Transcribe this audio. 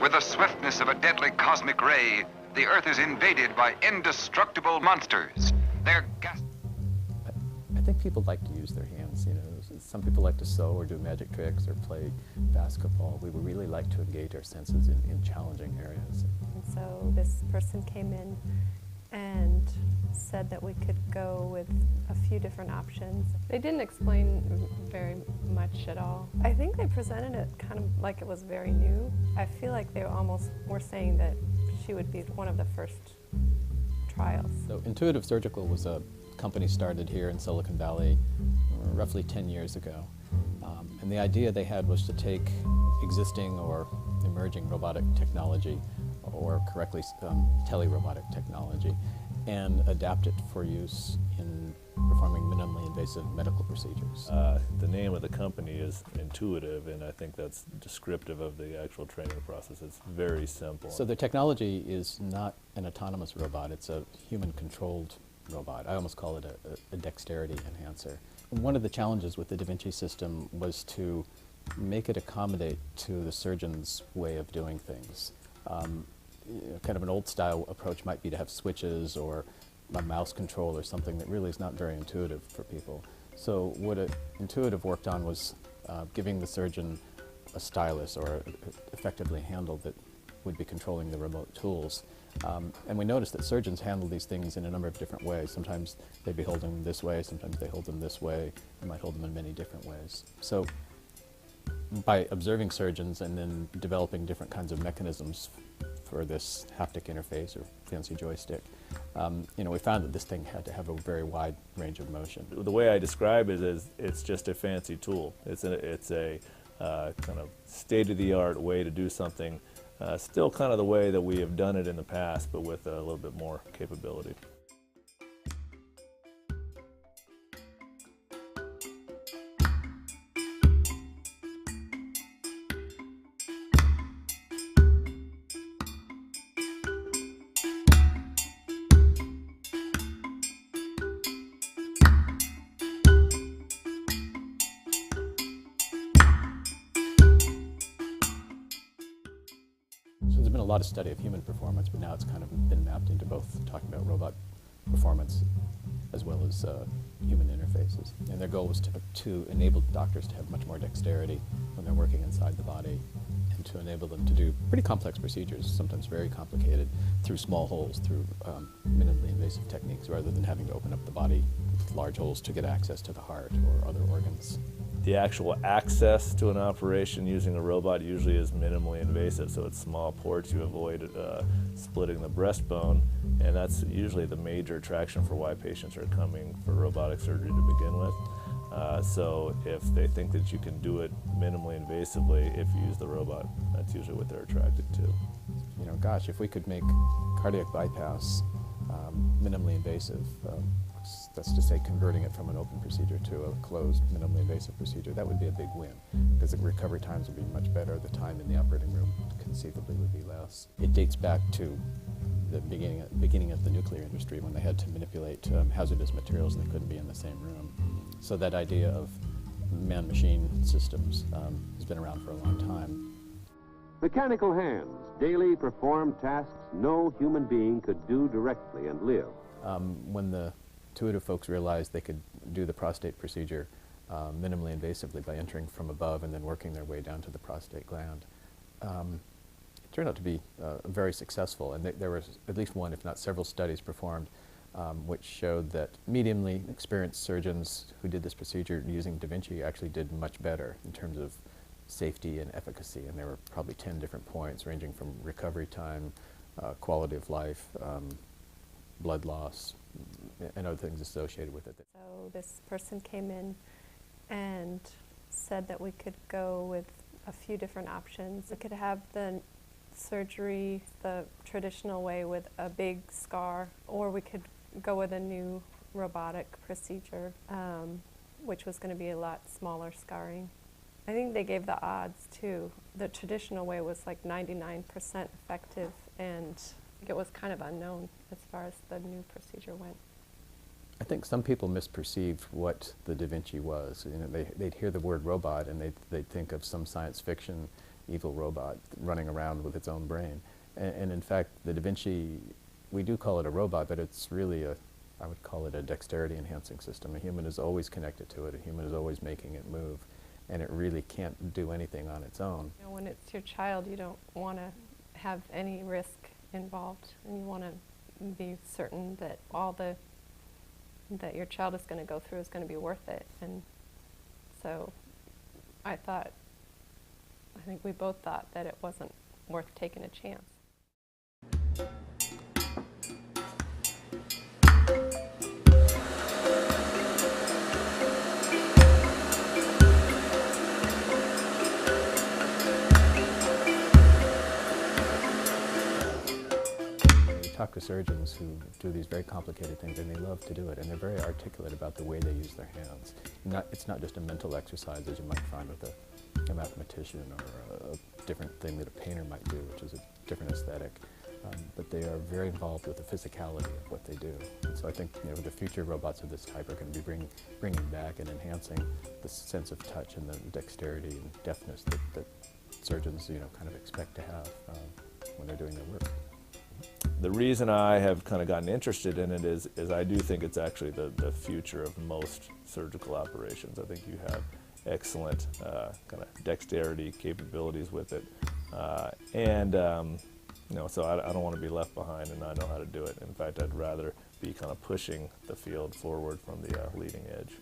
With the swiftness of a deadly cosmic ray, the Earth is invaded by indestructible monsters. They're I think people like to use their hands, you know. Some people like to sew or do magic tricks or play basketball. We would really like to engage our senses in challenging areas. And so this person came in and said that we could go with a few different options. They didn't explain very much at all. I think they presented it kind of like it was very new. I feel like they almost were saying that she would be one of the first trials. So Intuitive Surgical was a company started here in Silicon Valley roughly 10 years ago. And the idea they had was to take existing or emerging robotic technology, or correctly tele-robotic technology, and adapt it for use in performing minimally invasive medical procedures. The name of the company is Intuitive, and I think that's descriptive of the actual training process. It's very simple. So the technology is not an autonomous robot, it's a human-controlled robot. I almost call it a dexterity enhancer. And one of the challenges with the Da Vinci system was to make it accommodate to the surgeon's way of doing things. Kind of an old-style approach might be to have switches or a mouse control or something that really is not very intuitive for people. So what Intuitive worked on was giving the surgeon a stylus or effectively a handle that would be controlling the remote tools. And we noticed that surgeons handle these things in a number of different ways. Sometimes they'd be holding them this way, sometimes they hold them this way, they might hold them in many different ways. So by observing surgeons and then developing different kinds of mechanisms for this haptic interface or fancy joystick, you know, we found that this thing had to have a very wide range of motion. The way I describe it is it's just a fancy tool. It's a kind of state-of-the-art way to do something, still kind of the way that we have done it in the past, but with a little bit more capability. So there's been a lot of study of human performance, but now it's kind of been mapped into both talking about robot performance as well as human interfaces. And their goal was to enable doctors to have much more dexterity when they're working inside the body, and to enable them to do pretty complex procedures, sometimes very complicated, through small holes, through minimally invasive techniques, rather than having to open up the body with large holes to get access to the heart or other organs. The actual access to an operation using a robot usually is minimally invasive, so it's small ports. You avoid splitting the breastbone, and that's usually the major attraction for why patients are coming for robotic surgery to begin with. So if they think that you can do it minimally invasively if you use the robot, that's usually what they're attracted to. You know, gosh, if we could make cardiac bypass minimally invasive, that's to say converting it from an open procedure to a closed minimally invasive procedure, that would be a big win, because the recovery times would be much better, the time in the operating room conceivably would be less. It dates back to the beginning of the nuclear industry, when they had to manipulate hazardous materials and they couldn't be in the same room. So that idea of man-machine systems has been around for a long time. Mechanical hands daily perform tasks no human being could do directly and live. When the Intuitive folks realized they could do the prostate procedure minimally invasively by entering from above and then working their way down to the prostate gland, it turned out to be very successful. And there was at least one, if not several, studies performed which showed that mediumly experienced surgeons who did this procedure using Da Vinci actually did much better in terms of safety and efficacy. And there were probably 10 different points, ranging from recovery time, quality of life, blood loss, and other things associated with it. So this person came in and said that we could go with a few different options. We could have the surgery the traditional way with a big scar, or we could go with a new robotic procedure, which was going to be a lot smaller scarring. I think they gave the odds too. The traditional way was like 99% effective, and it was kind of unknown as far as the new procedure went. I think some people misperceived what the Da Vinci was. You know, they'd hear the word robot and they'd think of some science fiction evil robot running around with its own brain. And in fact, the Da Vinci, we do call it a robot, but it's really I would call it a dexterity enhancing system. A human is always connected to it. A human is always making it move, and it really can't do anything on its own. You know, when it's your child, you don't want to have any risk involved, and you want to be certain that that your child is going to go through is going to be worth it. And so I think we both thought that it wasn't worth taking a chance. Talk to surgeons who do these very complicated things, and they love to do it, and they're very articulate about the way they use their hands. It's not just a mental exercise as you might find with a mathematician or a different thing that a painter might do, which is a different aesthetic. But they are very involved with the physicality of what they do. And so I think the future robots of this type are going to be bringing back and enhancing the sense of touch and the dexterity and deftness that surgeons kind of expect to have when they're doing their work. The reason I have kind of gotten interested in it is I do think it's actually the future of most surgical operations. I think you have excellent kind of dexterity capabilities with it, so I don't want to be left behind and not know how to do it. In fact, I'd rather be kind of pushing the field forward from the leading edge.